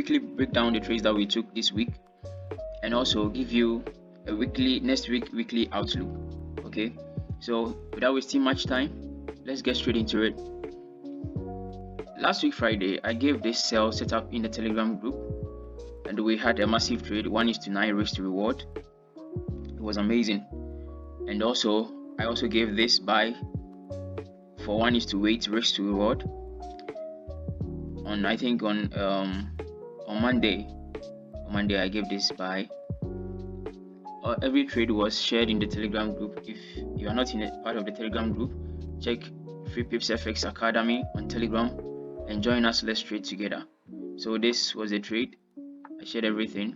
quickly break down the trades that we took this week and also give you a next week weekly outlook. Okay, so without wasting much time, let's get straight into it. Last week Friday, I gave this sell setup in the Telegram group, and we had a massive trade, 1:9 risk to reward. It was amazing. And also I also gave this buy for 1:8 risk to reward on, I think on Monday. On Monday I gave this buy. Every trade was shared in the Telegram group. If you are not in a part of the Telegram group, check Free Pips FX Academy on Telegram and join us. Let's trade together. So this was a trade. I shared everything.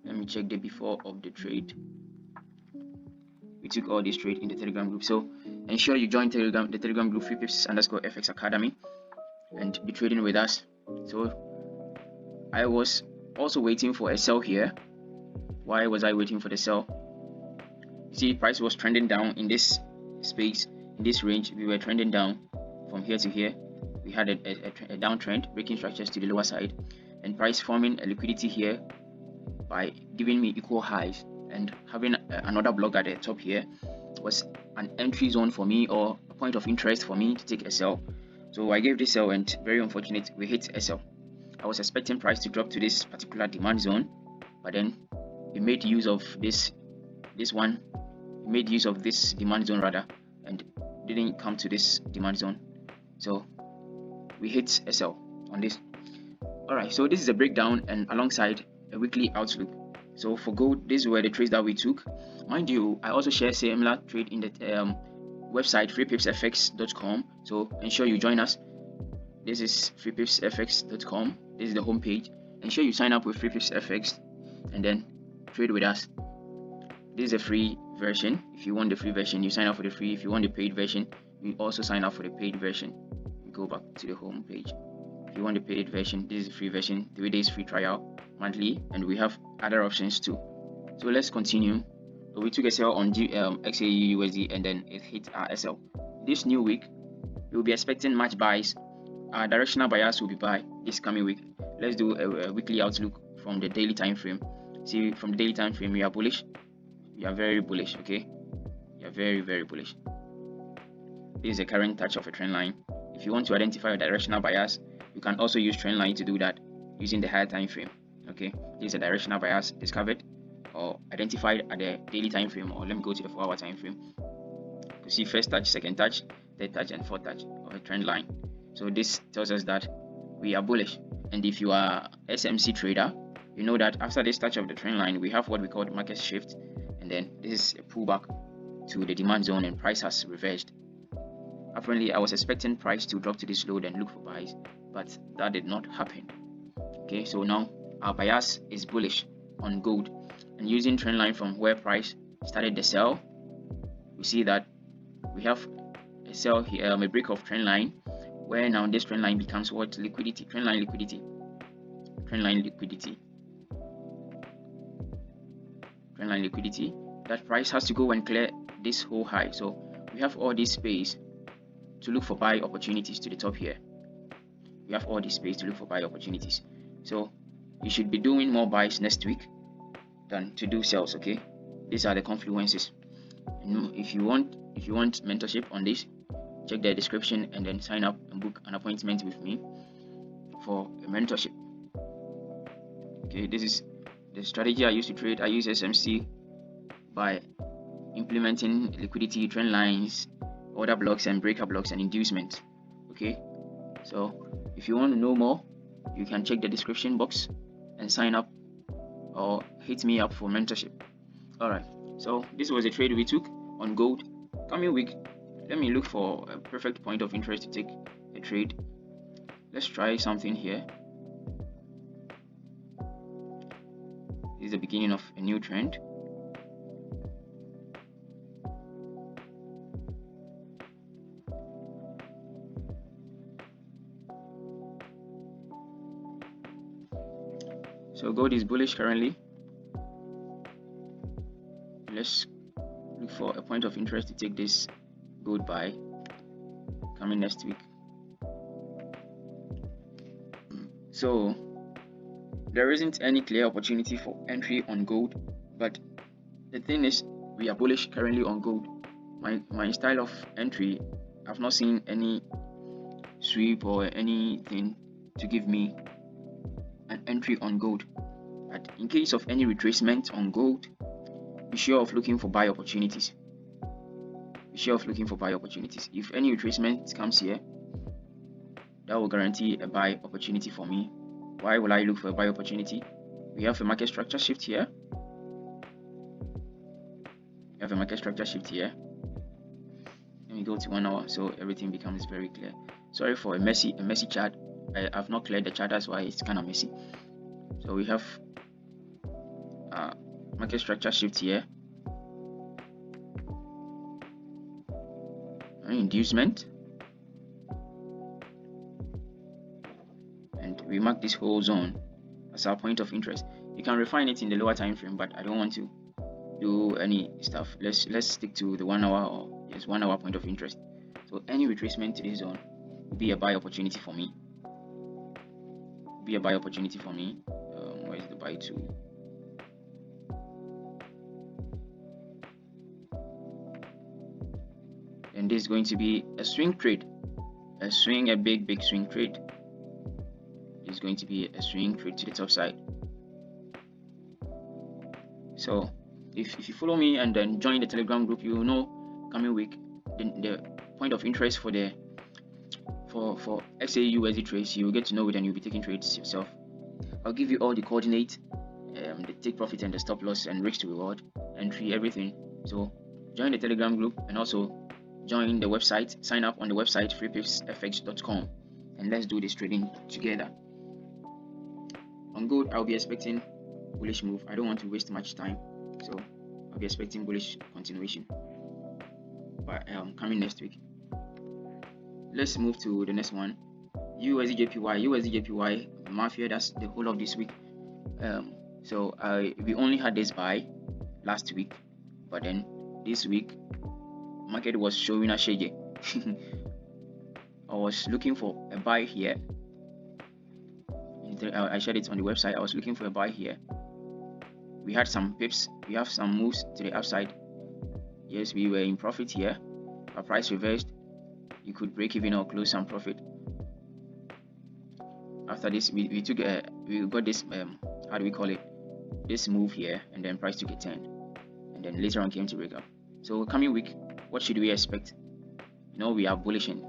Let me check the before of the trade. We took all this trade in the Telegram group. So ensure you join the Telegram group, Free Pips _FX Academy, and be trading with us. So I was also waiting for a sell here. Why was I waiting for the sell? See, price was trending down in this space, in this range. We were trending down from here to here. We had a downtrend, breaking structures to the lower side, and price forming a liquidity here by giving me equal highs and having another block at the top here was an entry zone for me, or a point of interest for me to take a sell. So I gave this sell, and very unfortunate, we hit a sell. I was expecting price to drop to this particular demand zone, but then it made use of this demand zone rather, and didn't come to this demand zone. So we hit a sell on this. Alright, so this is a breakdown and alongside a weekly outlook. So for gold, these were the trades that we took. Mind you, I also share similar trade in the website freepipsfx.com, so ensure you join us. This is freepipsfx.com. This is the homepage. Ensure you sign up with FreePipsFX and then trade with us. This is a free version. If you want the free version, you sign up for the free. If you want the paid version, you also sign up for the paid version. You go back to the home page. If you want the paid version, this is the free version, 3 days free trial monthly, and we have other options too. So let's continue. So we took a sell on XAUUSD and then it hit our SL. This new week, we will be expecting match buys. Our directional bias will be buy this coming week. Let's do a weekly outlook from the daily time frame. See, from the daily time frame, we are bullish. We are very bullish. Okay, we are very, very bullish. This is a current touch of a trend line. If you want to identify a directional bias, you can also use trend line to do that using the higher time frame. Okay, this is a directional bias discovered or identified at the daily time frame, or let me go to the 4-hour time frame to see first touch, second touch, third touch, and fourth touch of a trend line. So this tells us that we are bullish. And if you are SMC trader, you know that after this touch of the trend line, we have what we call the market shift, and then this is a pullback to the demand zone, and price has reversed. Apparently, I was expecting price to drop to this low and look for buys, but that did not happen. Okay, so now our bias is bullish on gold, and using trend line from where price started the sell, we see that we have a sell here, a break of trend line, where now this trend line becomes what? Liquidity, trend line liquidity, trend line liquidity, trend line liquidity. That price has to go and clear this whole high. So we have all this space to look for buy opportunities to the top here. We have all this space to look for buy opportunities. So you should be doing more buys next week than to do sells. Okay, these are the confluences. And if you want mentorship on this, check the description and then sign up and book an appointment with me for a mentorship. Okay, this is the strategy I use to trade. I use SMC by implementing liquidity, trend lines, order blocks, and breaker blocks and inducement. Okay, so if you want to know more, you can check the description box and sign up or hit me up for mentorship. Alright, so this was a trade we took on gold. Coming week, let me look for a perfect point of interest to take a trade. Let's try something here. This is the beginning of a new trend. So gold is bullish currently. Let's look for a point of interest to take this gold buy coming next week. So there isn't any clear opportunity for entry on gold, but the thing is, we are bullish currently on gold. My style of entry, I've not seen any sweep or anything to give me an entry on gold. But in case of any retracement on gold, be sure of looking for buy opportunities. Be sure of looking for buy opportunities. If any retracement comes here, that will guarantee a buy opportunity for me. Why will I look for a buy opportunity? We have a market structure shift here. We have a market structure shift here. Let me go to 1 hour so everything becomes very clear. Sorry for a messy chart. I've not cleared the chart, that's why it's kind of messy. So we have market structure shift here, an inducement, and we mark this whole zone as our point of interest. You can refine it in the lower time frame, but I don't want to do any stuff. Let's stick to the 1 hour, or yes, 1 hour point of interest. So any retracement to this zone will be a buy opportunity for me. Where is the buy to? And this is going to be a swing trade, a big swing trade. It's going to be a swing trade to the top side. So if you follow me and then join the Telegram group, you will know coming week the point of interest for XAUSD trades. You will get to know it and you'll be taking trades yourself. I'll give you all the coordinates, the take profit and the stop loss and risk to reward, entry, everything. So join the Telegram group and also join the website. Sign up on the website freepipsfx.com and let's do this trading together. On gold, I'll be expecting bullish move. I don't want to waste much time, so I'll be expecting bullish continuation. But coming next week. Let's move to the next one. USDJPY mafia. That's the whole of this week. So we only had this buy last week, but then this week market was showing a shade. I was looking for a buy here. I shared it on the website. I was looking for a buy here. We had some pips. We have some moves to the upside. Yes, we were in profit here. Our price reversed. You could break even or close some profit. After this, we got this how do we call it? This move here, and then price took a turn, and then later on came to break up. So coming week, what should we expect? You know, we are bullish and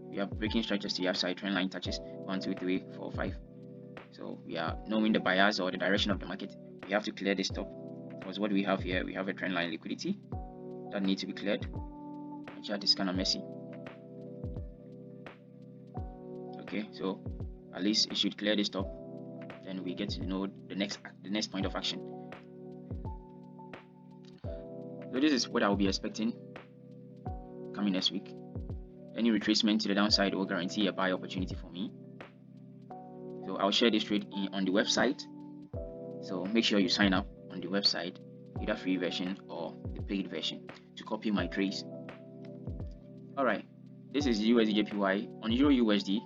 we are breaking structures to the upside. Trend line touches 1, 2, 3, 4, 5. So we are knowing the bias or the direction of the market. We have to clear this top, because what do we have here? We have a trend line liquidity that needs to be cleared. The chart is kind of messy. Okay, so at least it should clear this top, then we get to know the next point of action. So this is what I will be expecting coming next week. Any retracement to the downside will guarantee a buy opportunity for me. So I'll share this trade on the website, so make sure you sign up on the website, either free version or the paid version, to copy my trades. Alright, this is USDJPY. On Euro USD,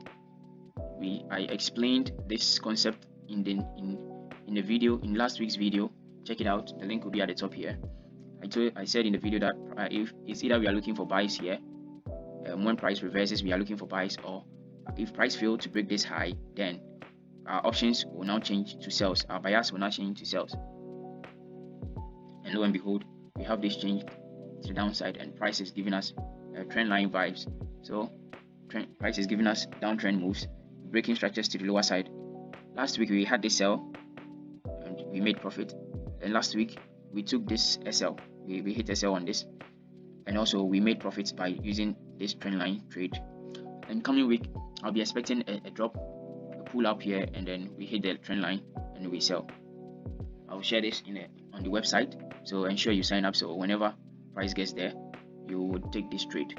I explained this concept in the video, in last week's video. Check it out, the link will be at the top here. I said in the video that if it's either we are looking for buys here, when price reverses we are looking for buys, or if price fails to break this high, then our options will now change to sells. Our bias will now change to sells, and lo and behold, we have this change to the downside, and price is giving us trend line vibes. So price is giving us downtrend moves, breaking structures to the lower side. Last week we had this sell and we made profit, and last week we took this SL, we hit SL on this, and also we made profits by using this trend line trade. And coming week I'll be expecting a drop, a pull up here, and then we hit the trend line and we sell. I'll share this on the website, so ensure you sign up, so whenever price gets there you would take this trade.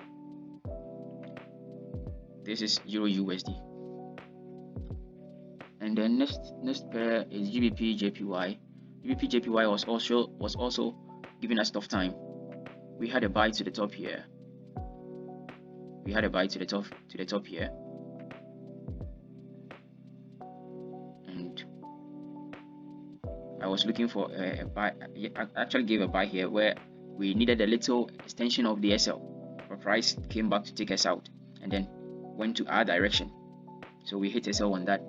This is Euro USD, and then next pair is GBP JPY. GBP JPY was also giving us tough time. We had a buy to the top here. We had a buy to the top here, and I was looking for a buy. I actually gave a buy here where we needed a little extension of the SL, but price came back to take us out and then went to our direction. So we hit a sell on that.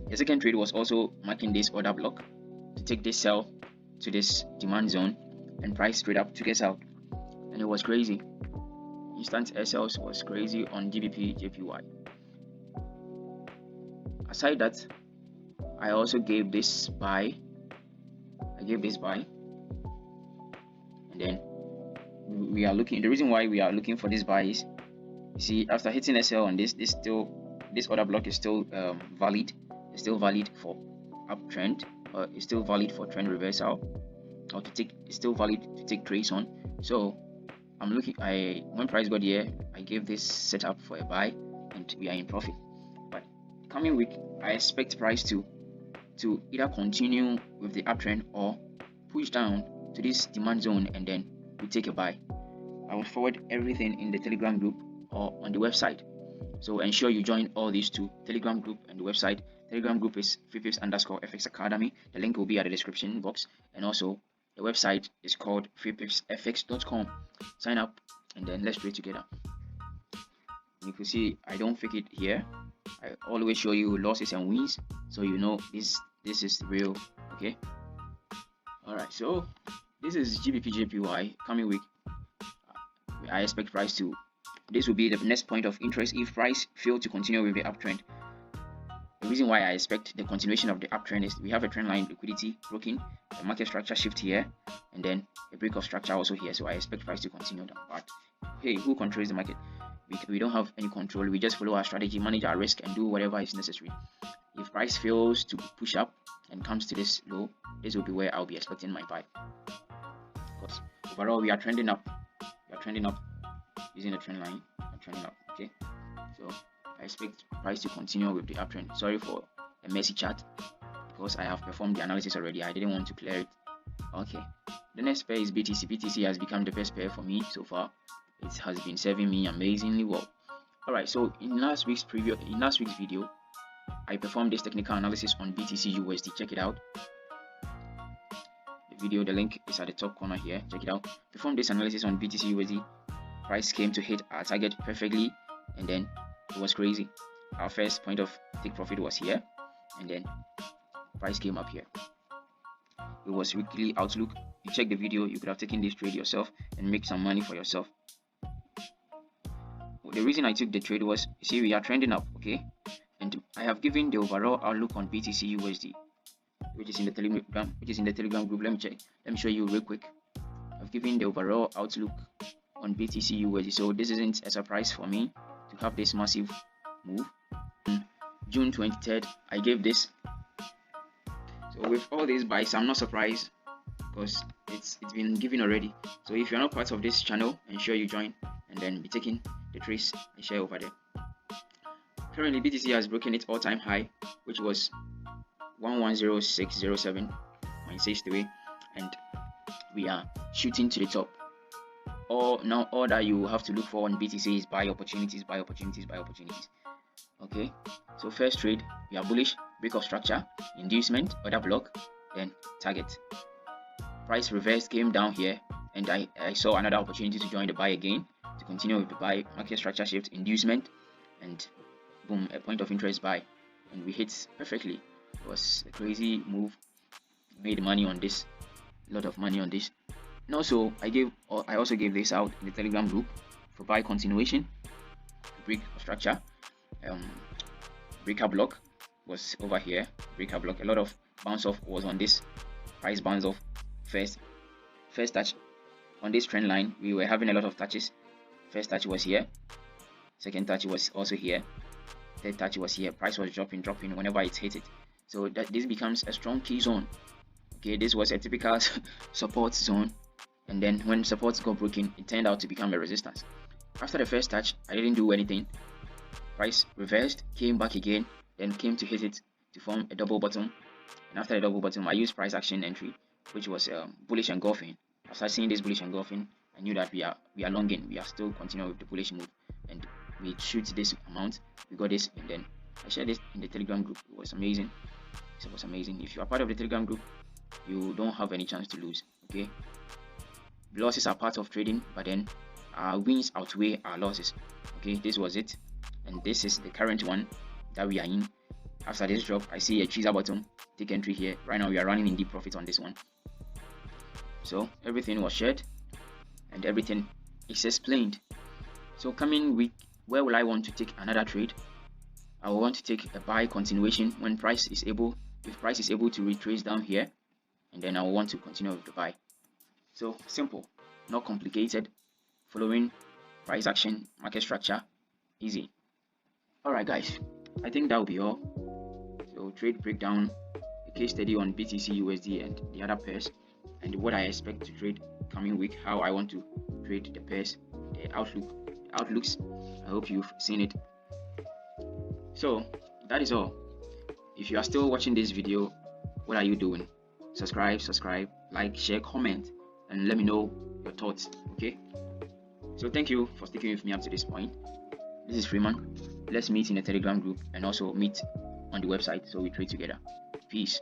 The second trade was also marking this order block to take this sell to this demand zone, and price straight up took us out, and it was crazy. Instant SLs was crazy on GBP JPY. Aside that, I also gave this buy. And then we are looking. The reason why we are looking for this buy is, you see, after hitting SL on this order block is still valid. It's still valid for uptrend, or it's still valid for trend reversal, or it's still valid to take trades on. So I'm looking. When price got here, I gave this setup for a buy, and we are in profit. But coming week, I expect price to either continue with the uptrend or push down to this demand zone, and then we take a buy. I will forward everything in the Telegram group or on the website, so ensure you join all these two, Telegram group and the website. Telegram group is freepips_fx academy. The link will be at the description box, and also the website is called freepipsfx.com. Sign up and then let's trade together. You can see I don't fake it here. I always show you losses and wins, so you know this is real. Okay. Alright, so this is GBP JPY coming week. I expect price to, this will be the next point of interest if price fail to continue with the uptrend. The reason why I expect the continuation of the uptrend is we have a trend line liquidity broken, a market structure shift here, and then a break of structure also here. So I expect price to continue down. But hey, who controls the market? We don't have any control. We just follow our strategy, manage our risk, and do whatever is necessary. If price fails to push up and comes to this low, this will be where I'll be expecting my buy. Because overall we are trending up. We are trending up using the trend line. I'm trending up. Okay, so I expect price to continue with the uptrend. Sorry for a messy chart, because I have performed the analysis already. I didn't want to clear it. Okay, the next pair is BTC. BTC has become the best pair for me so far. It has been serving me amazingly well. Alright, so in last week's video, I performed this technical analysis on BTC USD. Check it out. The video, the link is at the top corner here. Check it out. Performed this analysis on BTC USD. Price came to hit our target perfectly, and then it was crazy. Our first point of take profit was here, and then price came up here. It was weekly outlook. You check the video, you could have taken this trade yourself and make some money for yourself. The reason I took the trade was, you see, we are trending up, okay, and I have given the overall outlook on BTC USD, which is in the Telegram group. Let me show you real quick. I've given the overall outlook on BTC USD, so this isn't a surprise for me to have this massive move. On June 23rd, I gave this. So with all these buys, I'm not surprised, because it's been given already. So if you're not part of this channel, ensure you join and then be taking the trace and share over there. Currently, BTC has broken its all-time high, which was 110607.63, and we are shooting to the top. All that you have to look for on BTC is buy opportunities. Okay, so first trade, we are bullish, break of structure, inducement, order block, then target. Price reversed, came down here, and I saw another opportunity to join the buy again, to continue with the buy, market structure shift, inducement, and boom, a point of interest buy, and we hit perfectly. It was a crazy move. Made money on this, a lot of money on this. And also I also gave this out in the Telegram group for buy continuation, break of structure, breaker block was over here, breaker block. A lot of bounce off was on this. Price bounce off first touch on this trend line. We were having a lot of touches. First touch was here, second touch was also here, third touch was here. Price was dropping whenever it hit it, so that this becomes a strong key zone. Okay, this was a typical support zone, and then when supports got broken, it turned out to become a resistance. After the first touch, I didn't do anything. Price reversed, came back again, then came to hit it to form a double bottom. And after the double bottom, I used price action entry, which was bullish engulfing. After seeing this bullish engulfing, I knew that we are longing. We are still continuing with the bullish move, and we shoot this amount. We got this, and then I shared this in the Telegram group. It was amazing. It was amazing. If you are part of the Telegram group, you don't have any chance to lose. Okay, losses are part of trading, but then our wins outweigh our losses. Okay, this was it, and this is the current one that we are in. After this drop, I see a teaser bottom, take entry here. Right now we are running in deep profit on this one. So everything was shared and everything is explained. So coming week, where will I want to take another trade? I will want to take a buy continuation when if price is able to retrace down here, and then I will want to continue with the buy. So simple, not complicated, following price action, market structure, easy. Alright guys, I think that will be all. So trade breakdown, a case study on BTC USD and the other pairs, and what I expect to trade coming week, how I want to trade the pairs, the outlooks. I hope you've seen it. So that is all. If you are still watching this video, what are you doing? Subscribe, like, share, comment, and let me know your thoughts. Okay, so thank you for sticking with me up to this point. This is Freeman. Let's meet in the Telegram group and also meet on the website so we trade together. Peace.